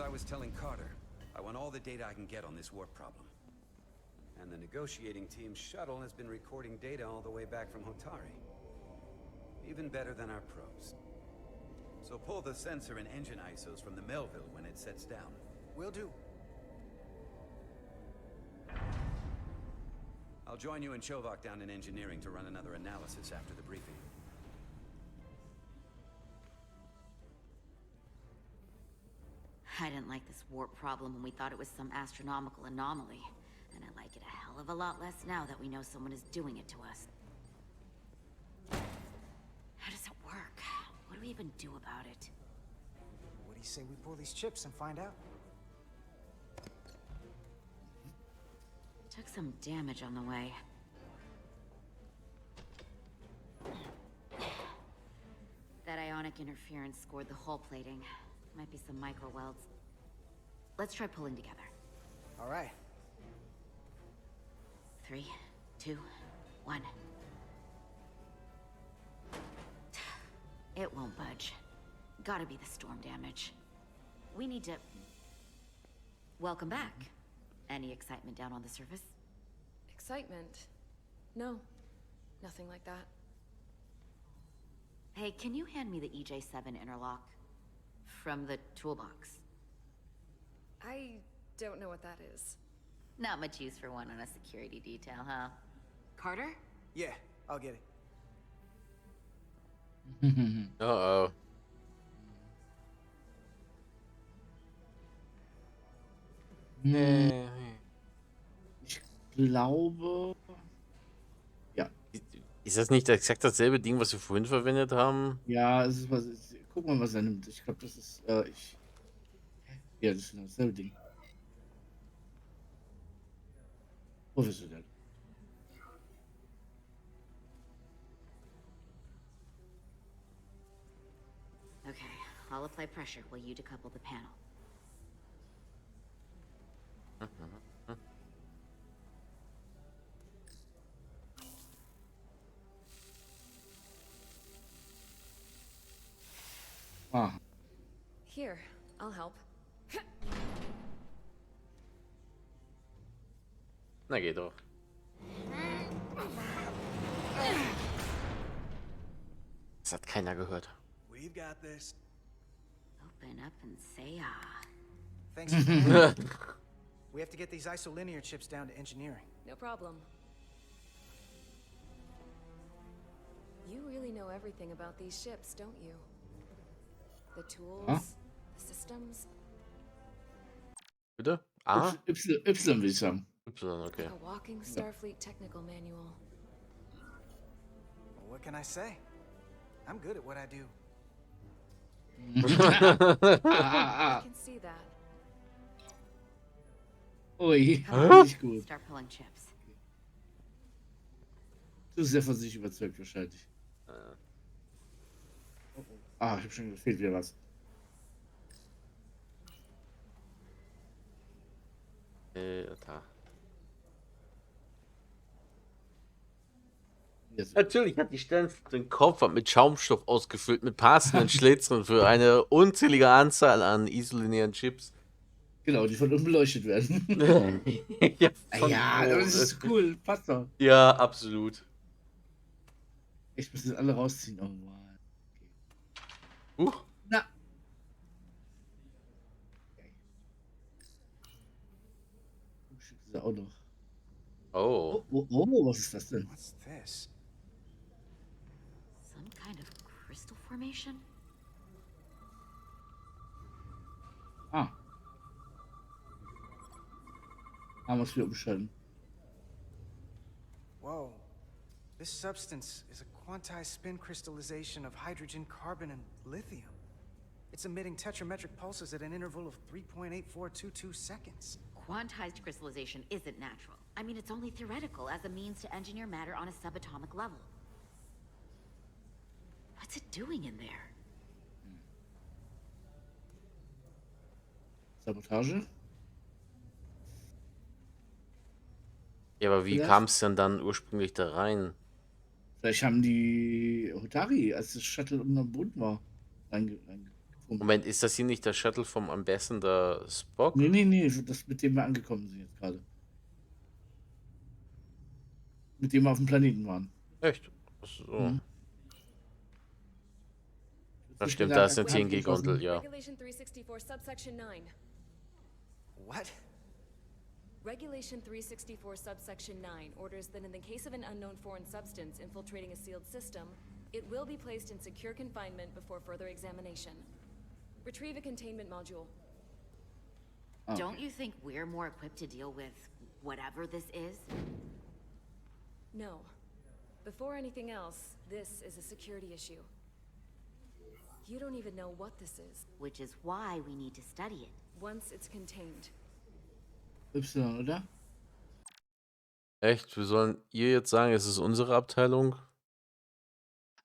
I was telling Carter, I want all the data I can get on this warp problem. And the negotiating team's shuttle has been recording data all the way back from Hotari. Even better than our probes. So pull the sensor and engine ISOs from the Melville when it sets down. Will do. I'll join you and Chovak down in engineering to run another analysis after the briefing. I didn't like this warp problem when we thought it was some astronomical anomaly. And I like it a hell of a lot less now that we know someone is doing it to us. How does it work? What do we even do about it? What do you say we pull these chips and find out? Took some damage on the way. That ionic interference scored the hull plating. Might be some micro welds. Let's try pulling together. All right. 3, 2, 1. It won't budge. Gotta be the storm damage. We need to... Welcome back. Any excitement down on the surface? Excitement? No. Nothing like that. Hey, can you hand me the EJ7 interlock? From the toolbox. I don't know what that is. Not much use for one on a security detail, huh? Carter? Yeah, I'll get it. Uh-oh. Nee. Ich glaube... Ja. Ist das nicht exakt dasselbe Ding, was wir vorhin verwendet haben? Ja, es ist was... Guck mal, was er nimmt. Ich glaube, das ist... Ja, das ist dasselbe Ding. Professionell. Okay, I'll apply pressure while you decouple the panel. Ah, Here, I'll help. Na, geht doch. Das hat keiner gehört. We've got this. Open up and say ah. Thanks. For we have to get these isolinear chips down to engineering. No problem. You really know everything about these ships, don't you? The tools, Huh? the systems, Bitte? A? Y will ich sagen. Y, okay. like a walking Starfleet technical manual. Well, what can I say? I'm good at what I do. I can see that. Ui, Come on, nicht gut. start pulling chips. Zu sehr von sich überzeugt wahrscheinlich. Ah, ich hab schon gefehlt wieder was. Da. Jetzt. Natürlich hat die Stellen den Kopf mit Schaumstoff ausgefüllt mit passenden Schlitzen für eine unzählige Anzahl an isolinearen Chips. Genau, die von unten beleuchtet werden. Ja, Ja, das ist cool. Passt doch. Ja, absolut. Ich muss jetzt alle rausziehen. Oh Mann. Na. Das ist auch noch. Oh. Oh, was ist das denn? What's this? Some kind of crystal formation? Ah. Da muss wieder umschalten. Whoa. This substance is a quantized spin crystallization of hydrogen, carbon, and lithium. It's emitting tetrametric pulses at an interval of 3.8422 seconds. Quantized crystallization isn't natural. I mean, it's only theoretical as a means to engineer matter on a subatomic level. What's it doing in there? Sabotage? Ja, aber wie Vielleicht? kam es denn dann ursprünglich da rein? Vielleicht haben die Hotari, als das Shuttle unter dem Boden war, Moment, ist das hier nicht der Shuttle vom Ambassador Spock? Nee, das mit dem wir angekommen sind jetzt gerade. Mit dem wir auf dem Planeten waren. Echt? So. Mhm. Das Nicht stimmt, da ist gesagt, eine er hat TNG-Gondel, geschossen. ja. Regulation 364, subsection 9. What? Regulation 364, subsection 9 orders that in the case of an unknown foreign substance infiltrating a sealed system, it will be placed in secure confinement before further examination. Retrieve a containment module. Ah, Don't okay. you think we're more equipped to deal with whatever this is? No. Before anything else, this is a security issue. You don't even know what this is, Which is why we need to study it. once it's contained. Y, oder? Echt? Wir sollen ihr jetzt sagen, es ist unsere Abteilung?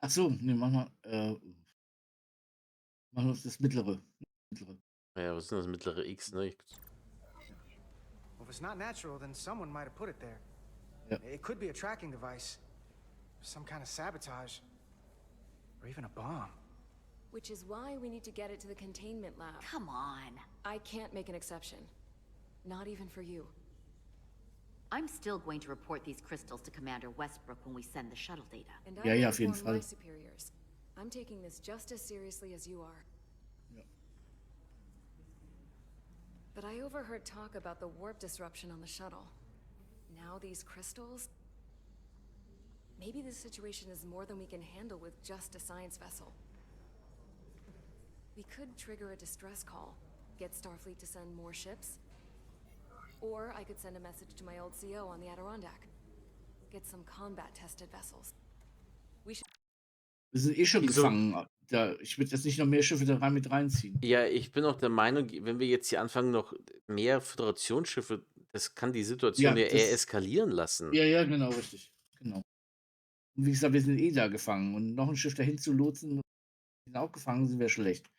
Ach so, nee, machen wir das mittlere. Ja, was ist denn das mittlere X, ne? Well, if it's not natural, then someone might have put it there. Yep. It could be a tracking device, some kind of sabotage, or even a bomb. Which is why we need to get it to the containment lab. Come on. I can't make an exception. Not even for you. I'm still going to report these crystals to Commander Westbrook when we send the shuttle data. And Ja, I ja, will auf jeden inform my Fall. superiors. I'm taking this just as seriously as you are. Ja. But I overheard talk about the warp disruption on the shuttle. Now these crystals? Maybe this situation is more than we can handle with just a science vessel. We could trigger a distress call, get Starfleet to send more ships. Or I could send a message to my old CO on the Adirondack. Get some combat-tested vessels. We should... Wir sind eh schon Wieso? gefangen. Ich würde jetzt nicht noch mehr Schiffe da mit reinziehen. Ja, ich bin auch der Meinung, wenn wir jetzt hier anfangen, noch mehr Föderationsschiffe, das kann die Situation Ja, ja eher das- eskalieren lassen. Ja, genau, richtig. Genau. Und wie gesagt, wir sind eh da gefangen. Und noch ein Schiff dahin zu lotsen, sind auch gefangen, sind wir schlecht.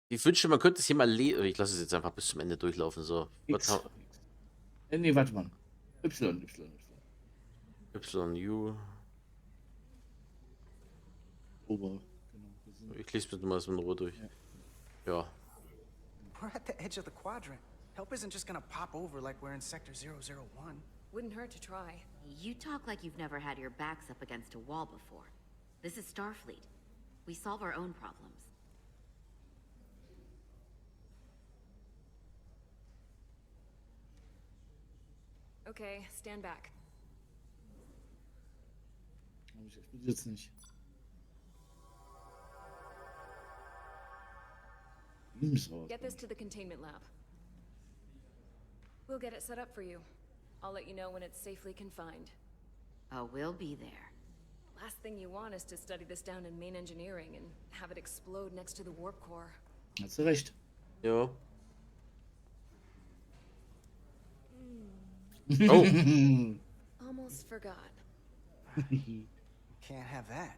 Ich wünschte, man könnte es hier mal ich lasse es jetzt einfach bis zum Ende durchlaufen. So. X. Nee, warte mal. Y. YU. Ober. Genau. Wir sind Ich lese mir mal so in Ruhe durch. Ja. We're at the edge of the quadrant. Help isn't just gonna pop over like we're in Sector 001. Wouldn't hurt to try. You talk like you've never had your backs up against a wall before. This is Starfleet. We solve our own problems. Okay, stand back. Ich explodiere jetzt nicht. Beams raus. Get this to the containment lab. We'll get it set up for you. I'll let you know when it's safely confined. Oh, we'll be there. Last thing you want is to study this down in main engineering and have it explode next to the warp core. Hast du recht. Ja. Oh. Almost forgot. Can't have that.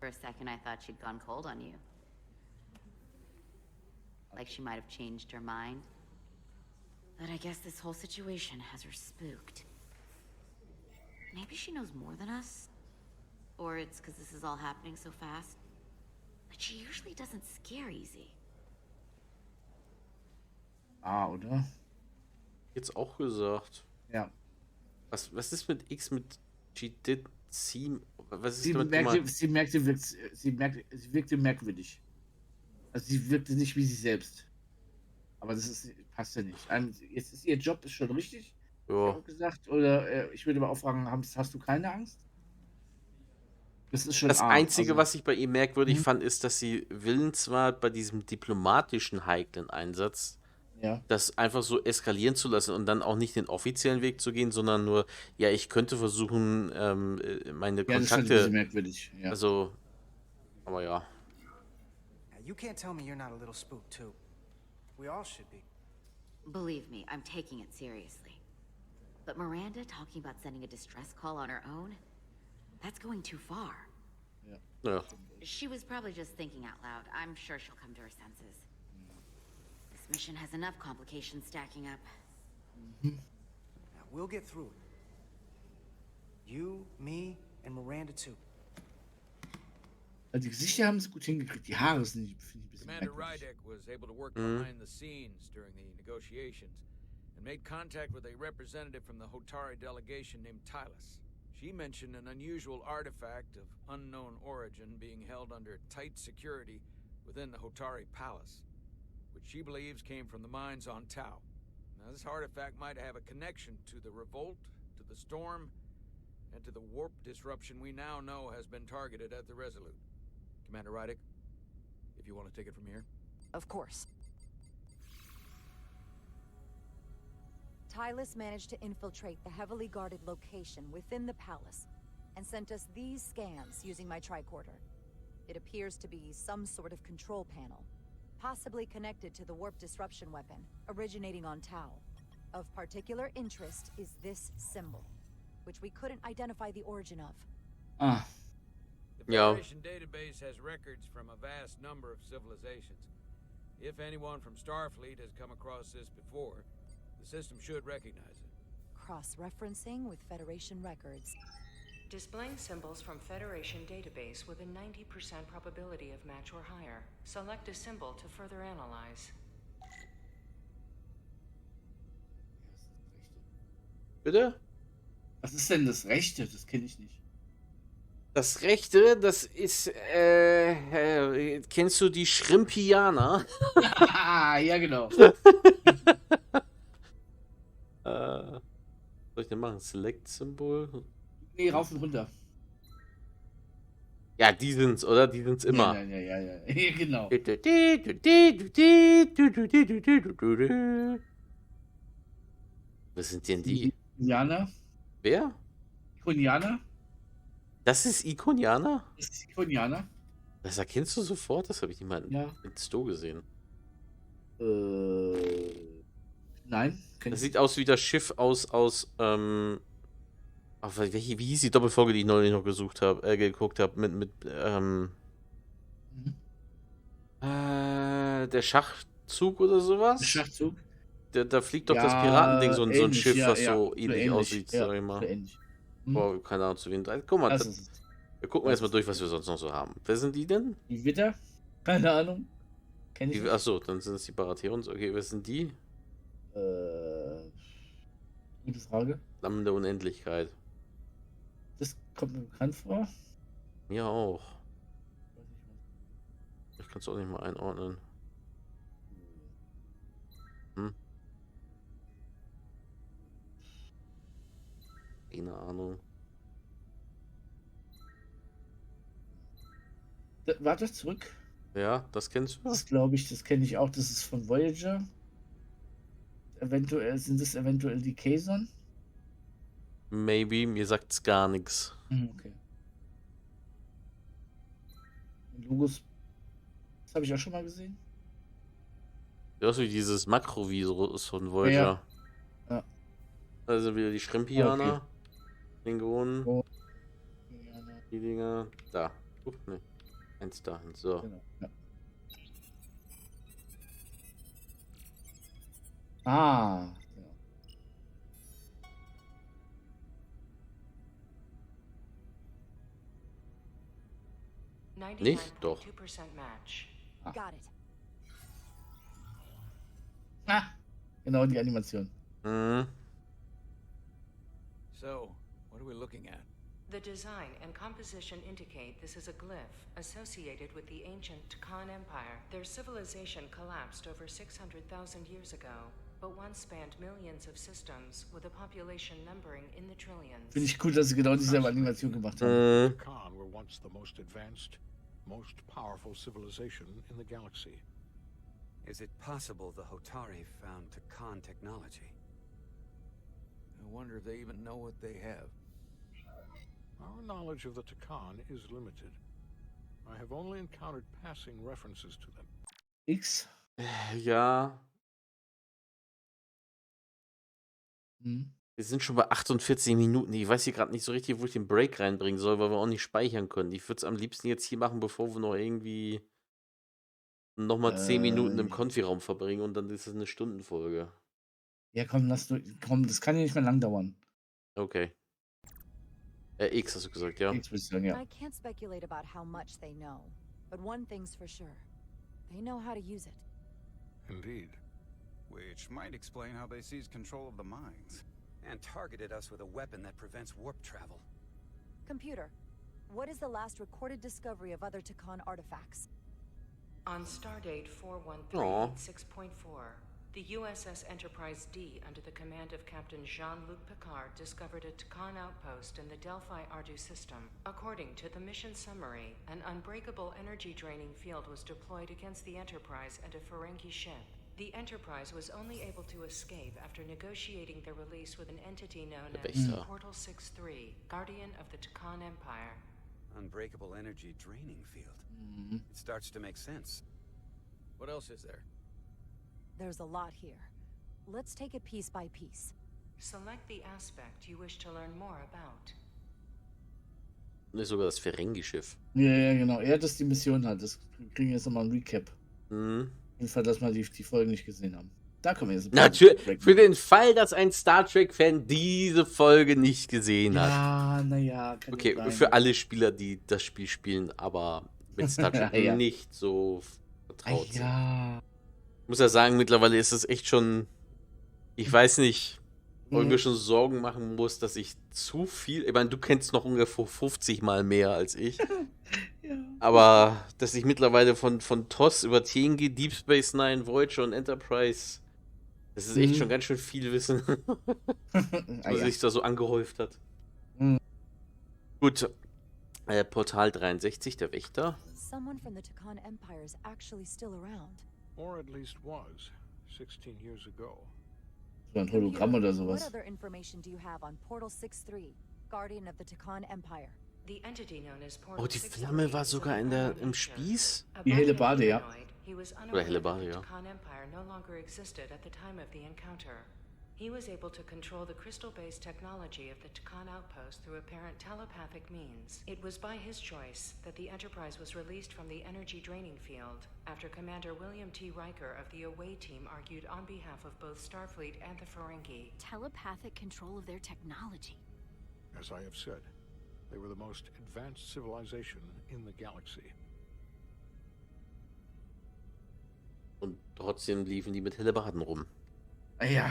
For a second, I thought she'd gone cold on you. Like she might have changed her mind. But I guess this whole situation has her spooked. Maybe she knows more than us? Or it's because this is all happening so fast? But she usually doesn't scare easy. Oder? Jetzt auch gesagt. Ja. Was ist mit X mit She did seem. Was ist Sie damit gemeint? wirkte merkwürdig. Also sie wirkte nicht wie sie selbst. Aber passt ja nicht. Jetzt ist ihr Job ist schon richtig, Ja. gesagt. Oder ich würde aber auch fragen, hast du keine Angst? Das ist schon Das arg. Einzige, Also, was ich bei ihr merkwürdig fand, ist, dass sie willens war, bei diesem diplomatischen heiklen Einsatz ja. das einfach so eskalieren zu lassen und dann auch nicht den offiziellen Weg zu gehen, sondern nur, ja, ich könnte versuchen, meine Ja, das fand ich ein bisschen Kontakte, merkwürdig. Ja. also, aber ja. Now, you can't tell me you're not a little spooked, too. We all should be. Believe me, I'm taking it seriously. But Miranda talking about sending a distress call on her own? That's going too far. Ja. She was probably just thinking out loud. I'm sure she'll come to her senses. This mission has enough complications stacking up. Now, we'll get through it. You, me, and Miranda too. Also die Gesichter haben sie gut hingekriegt. Die Haare sind, finde ich, ein bisschen Commander merkwürdig. Rydek was able to work behind the scenes during the negotiations and made contact with a representative from the Hotari delegation named Tylus. She mentioned an unusual artifact of unknown origin being held under tight security within the Hotari Palace, which she believes came from the mines on Tau. Now, this artifact might have a connection to the revolt, to the storm, and to the warp disruption we now know has been targeted at the Resolute. Commander Rydek, if you want to take it from here. Of course. Tylus managed to infiltrate the heavily guarded location within the palace and sent us these scans using my tricorder. It appears to be some sort of control panel, possibly connected to the warp disruption weapon originating on Tau. Of particular interest is this symbol, which we couldn't identify the origin of. Ah, The Yeah. Federation database has records from a vast number of civilizations. If anyone from Starfleet has come across this before, the system should recognize it. Cross-referencing with Federation records. Displaying symbols from Federation database with a 90% probability of match or higher. Select a symbol to further analyze. Bitte? was ist denn das Rechte? Das kenne ich nicht. Das Rechte, das ist, kennst du die Shrimpianer? Ja, genau. Soll ich denn machen? Select-Symbol? Nee, rauf und runter. Ja, die sind's, oder? Die sind's immer. Ja, genau. Was sind denn die? Ikonianer? Wer? Ikonianer? Das ist Ikonianer? Das ist Ikonianer? Das erkennst du sofort? Das habe ich nicht mal Ja. in Sto gesehen. Nein. Das sieht aus wie das Schiff aus wie hieß die Doppelfolge, die ich neulich noch geguckt habe, der Schachzug oder sowas? Schachzug? Da fliegt doch Ja, das Piratending, so ein ähnlich, Schiff, ja, was ja, so so ähnlich ähnlich, aussieht, ja, sag ich mal. so ähnlich. Boah, keine Ahnung, zu wen. Guck mal, Das ist es. wir gucken erstmal durch, was wir sonst noch so haben. Wer sind die denn? Die Witter? Keine Ahnung. Kenn ich nicht. Achso, dann sind es die Baratheons. Okay, wer sind die? Gute Frage. Flammen der Unendlichkeit. Das kommt mir bekannt vor. Mir auch. Ich kann es auch nicht mal einordnen. Keine Ahnung. Warte, zurück. Ja, das kennst du? Das glaube ich, das kenne ich auch. Das ist von Voyager. Eventuell sind es die Kazon. Maybe, mir sagt's gar nichts. Okay. Logos. Das habe ich auch schon mal gesehen. Ja, so wie dieses Makrovirus von Voyager. Ja. Also wieder die Shrimpianer. Okay. Klingonen. Oh. Die Dinger. Da. Ne. Eins dahin. So. Genau. Ja. Ah. Ja. Nicht? Doch. 99.2% match. Got it. Ah. Genau, die Animation. Mhm. So, what are we looking at? The design and composition indicate this is a glyph associated with the ancient Khan Empire. Their civilization collapsed over 600,000 years ago, but once spanned millions of systems with a population numbering in the trillions. Finde ich cool, dass sie genau dieselbe Animation gemacht haben. Mhm. The Khan were once the most advanced, most powerful civilization in the galaxy. Is it possible the Hotari found Takan technology? I wonder if they even know what they have. Our knowledge of the Takan is limited. I have only encountered passing references to them. X. Ja. Hm. Wir sind schon bei 48 Minuten. Ich weiß hier gerade nicht so richtig, wo ich den Break reinbringen soll, weil wir auch nicht speichern können. Ich würde es am liebsten jetzt hier machen, bevor wir noch irgendwie nochmal 10 Minuten im Konfi-Raum verbringen und dann ist es eine Stundenfolge. Ja, komm, das kann ja nicht mehr lang dauern. Okay. X hast du gesagt, ja. X-Mission, ja. I can't speculate about how much they know, but one thing's for sure. They know how to use it. Indeed. Which might explain how they seized control of the mines. And targeted us with a weapon that prevents warp travel. Computer, what is the last recorded discovery of other Takan artifacts? On Stardate Aw. 4136.4, the USS Enterprise D, under the command of Captain Jean-Luc Picard, discovered a Takan outpost in the Delphi-Ardu system. According to the mission summary, an unbreakable energy-draining field was deployed against the Enterprise and a Ferengi ship. The Enterprise was only able to escape after negotiating their release with an entity known Der as Wächter. Portal 63, Guardian of the Takan Empire. Unbreakable energy draining field. It starts to make sense. What else is there? There's a lot here. Let's take it piece by piece. Select the aspect you wish to learn more about. Und ist sogar das Ferengi-Schiff. Ja, genau. Ja, dass die Mission hat. Das kriegen wir jetzt nochmal ein Recap. Mhm. Auf jeden Fall, dass wir die Folgen nicht gesehen haben. Da kommen wir jetzt. Natürlich, für den Fall, dass ein Star Trek-Fan diese Folge nicht gesehen hat. Ja, naja. Okay, für alle Spieler, die das Spiel spielen, aber mit Star Trek Ja. nicht so vertraut sind. Ja. Ich muss ja sagen, mittlerweile ist es echt schon, ich weiß nicht, ob ich mir schon Sorgen machen muss, dass ich zu viel, ich meine, du kennst noch ungefähr 50 Mal mehr als ich, Ja. aber dass ich mittlerweile von TOS über TNG, Deep Space Nine, Voyager und Enterprise, das ist echt schon ganz schön viel Wissen, was sich da so angehäuft hat. Gut, Portal 63, der Wächter. Someone from the Takan Empire is actually still around. Or at least was, 16 years ago. So ein Hologramm oder What sowas. other information do you have on Portal 63, Guardian of the Takan Empire? The entity known as Portal Oh, die 63 Flamme war is sogar of im unknown nature. Spieß? A Die helle body Bade, ja. humanoid, he was Oder unaware helle that Bade, the ja. Takan Empire no longer existed at the time of the encounter. He was able to control the crystal-based technology of the Takan outpost through apparent telepathic means. It was by his choice that the Enterprise was released from the energy draining field after Commander William T. Riker of the Away team argued on behalf of both Starfleet and the Ferengi. Telepathic control of their technology. As I have said, they were the most advanced civilization in the galaxy. Und trotzdem liefen die mit Hellebarden rum. Ja.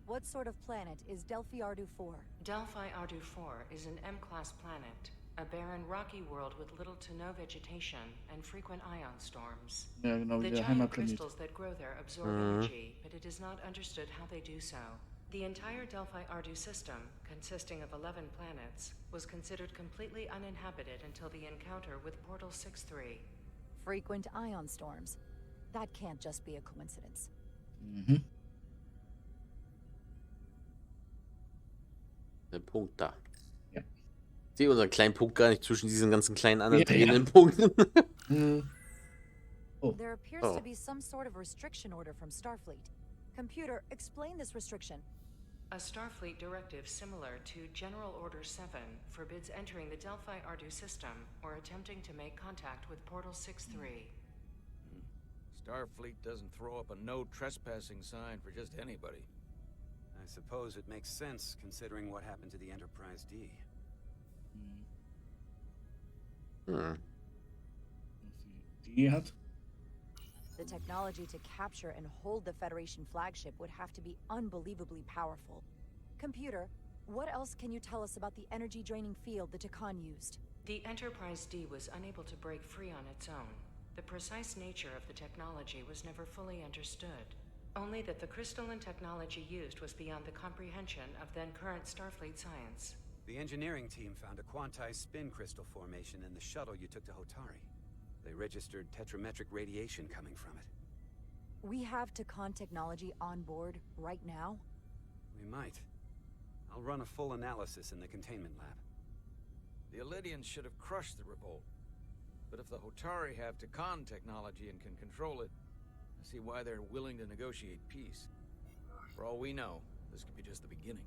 What sort of planet is Delphi-Ardu 4? Delphi-Ardu 4 is an M-class planet, a barren rocky world with little to no vegetation and frequent ion storms. Ja, genau, The wie der giant Heimatplanet. crystals that grow there absorb energy, but it is not understood how they do so. The entire Delphi-Ardu system, consisting of 11 planets, was considered completely uninhabited until the encounter with Portal 63. Frequent ion storms. That can't just be a coincidence. Der Punkt da. Ja. Ich sehe unseren kleinen Punkt gar nicht zwischen diesen ganzen kleinen anderen drehenden Punkten. There appears to be some sort of restriction order from Starfleet. Computer, explain this restriction. A Starfleet directive similar to General Order 7 forbids entering the Delphi-Ardu system or attempting to make contact with Portal 63. Starfleet doesn't throw up a no trespassing sign for just anybody. I suppose it makes sense considering what happened to the Enterprise D. Die hat. The technology to capture and hold the Federation flagship would have to be unbelievably powerful. Computer, what else can you tell us about the energy-draining field the Takan used? The Enterprise D was unable to break free on its own. The precise nature of the technology was never fully understood. Only that the crystalline technology used was beyond the comprehension of then-current Starfleet science. The engineering team found a quantized spin crystal formation in the shuttle you took to Hotari. They registered tetrametric radiation coming from it. We have Takan technology on board right now? We might. I'll run a full analysis in the containment lab. The Elydians should have crushed the revolt. But if the Hotari have Takan technology and can control it, I see why they're willing to negotiate peace. For all we know, this could be just the beginning.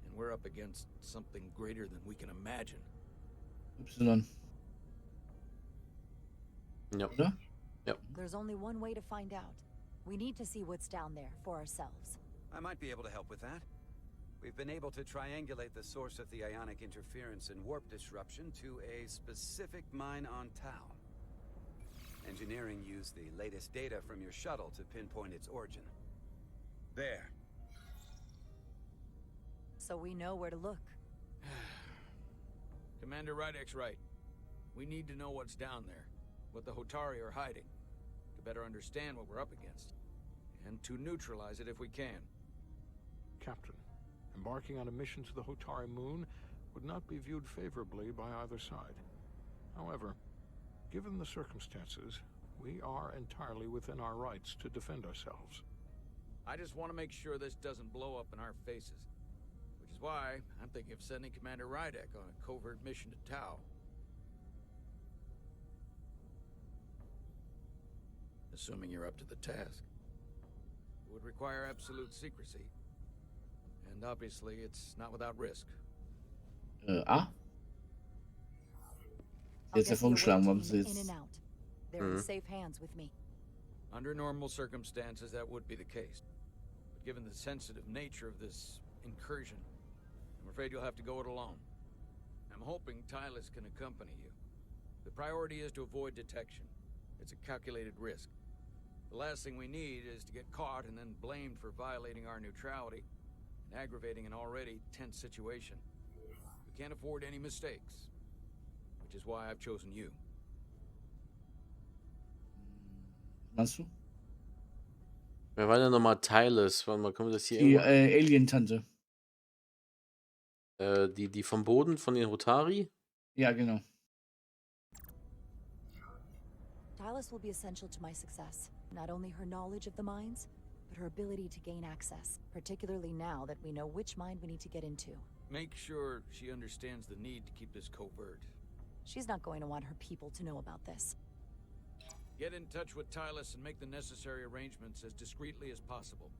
And we're up against something greater than we can imagine. Y. Yep. Oder? Yep. There's only one way to find out. We need to see what's down there for ourselves. I might be able to help with that. We've been able to triangulate the source of the ionic interference and warp disruption to a specific mine on Tau. Engineering used the latest data from your shuttle to pinpoint its origin. There. So we know where to look. Commander Rydek's right. We need to know what's down there, what the Hotari are hiding, to better understand what we're up against, and to neutralize it if we can. Captain, embarking on a mission to the Hotari moon would not be viewed favorably by either side. However, given the circumstances, we are entirely within our rights to defend ourselves. I just want to make sure this doesn't blow up in our faces. Which is why I'm thinking of sending Commander Rydek on a covert mission to Tau. Assuming you're up to the task. It would require absolute secrecy. And obviously, it's not without risk. A? I'll Jetzt get the herumschlagen, away warum sie team in jetzt... and out. They're in safe hands with me. Under normal circumstances, that would be the case. But given the sensitive nature of this incursion, I'm afraid you'll have to go it alone. I'm hoping Tylus can accompany you. The priority is to avoid detection. It's a calculated risk. The last thing we need is to get caught and then blamed for violating our neutrality and aggravating an already tense situation. We can't afford any mistakes, which is why I've chosen you. Meinst du? Wer war denn nochmal Tylus? Warte mal, kommt das hier Die irgendwo? Alien-Tante. Die vom Boden, von den Hotari? Ja, genau. Tylus will be essential to my success. Not only her knowledge of the mines, but her ability to gain access, particularly now that we know which mine we need to get into. Make sure she understands the need to keep this covert. She's not going to want her people to know about this. Get in touch with Tylus and make the necessary arrangements as discreetly as possible.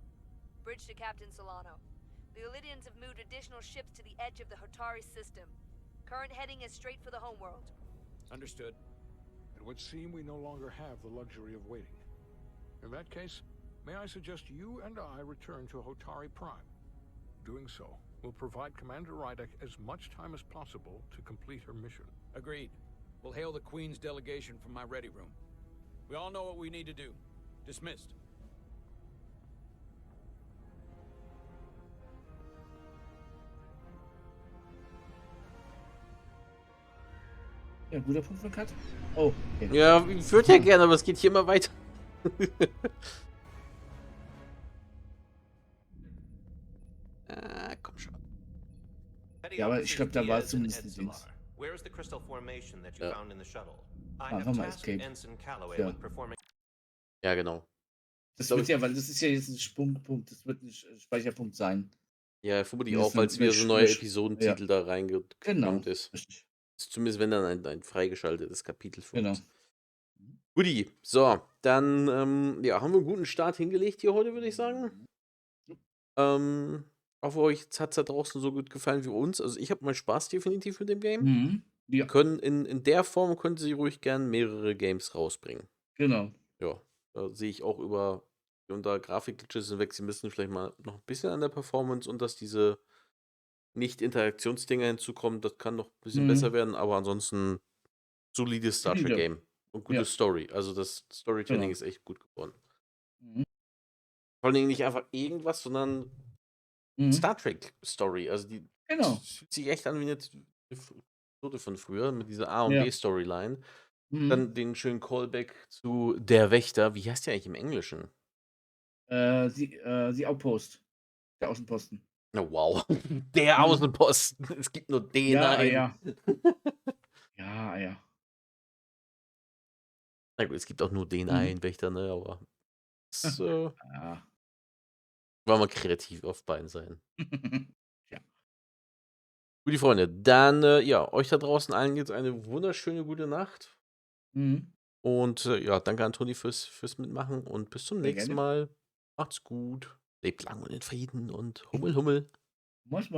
Bridge to Captain Solano. The Illidians have moved additional ships to the edge of the Hotari system. Current heading is straight for the homeworld. Understood. It would seem we no longer have the luxury of waiting. In that case, may I suggest you and I return to Hotari Prime. Doing so will provide Commander Rydek as much time as possible to complete her mission. Agreed. We'll hail the Queen's delegation from my ready room. We all know what we need to do. Dismissed. Ja, guter Punkt von Kat. Oh, okay. Ja, ich würde ja gerne, aber es geht hier immer weiter. Komm schon. Ja, aber ich glaube, da war zumindest ein Dings. Where is the crystal formation that you found in the shuttle? I Ah, have nochmal tasked Escape. Ensign Calloway Ja. with performing. Ja, genau. Das wird ja, weil das ist ja jetzt ein Sprungpunkt, das wird ein Speicherpunkt sein. Ja, vermutlich Das auch, weil es wieder so ein neuer Misch- Episodentitel da reingekommen Genau. ist. Richtig. Zumindest wenn dann ein freigeschaltetes Kapitel für Genau. uns. Guti, so, dann ja, haben wir einen guten Start hingelegt hier heute, würde ich sagen. Hoffe, euch hat es da draußen so gut gefallen wie uns. Also ich habe meinen Spaß definitiv mit dem Game. Mhm. Ja, Können in der Form können sie ruhig gern mehrere Games rausbringen. genau. Ja, da sehe ich auch unter Grafikglitches hinweg, sie müssen vielleicht mal noch ein bisschen an der Performance und dass diese Nicht-Interaktionsdinger hinzukommen, das kann noch ein bisschen besser werden, aber ansonsten solides Star Trek Ja. Game und gute Ja. Story. Also das Storytelling Genau. ist echt gut geworden. Mhm. Vor allen Dingen nicht einfach irgendwas, sondern Mhm. Star Trek Story. Also die Genau. fühlt sich echt an wie eine Episode von früher mit dieser A und Ja. B Storyline. Mhm. Dann den schönen Callback zu Der Wächter. Wie heißt der eigentlich im Englischen? Die Outpost. Der Außenposten. Oh, wow. Der Mhm. Außenposten. Es gibt nur den Ja, einen. ja. Ja. Na gut, es gibt auch nur den Mhm. einen Wächter, ne? Aber es Ja. war mal kreativ auf beiden Seiten. Ja. Gute Freunde, dann ja, euch da draußen allen jetzt eine wunderschöne gute Nacht. Mhm. Und ja, danke an Toni fürs Mitmachen und bis zum Sehr nächsten gerne. Mal. Macht's gut. Lebt lang und in Frieden und Hummel, Hummel. Was?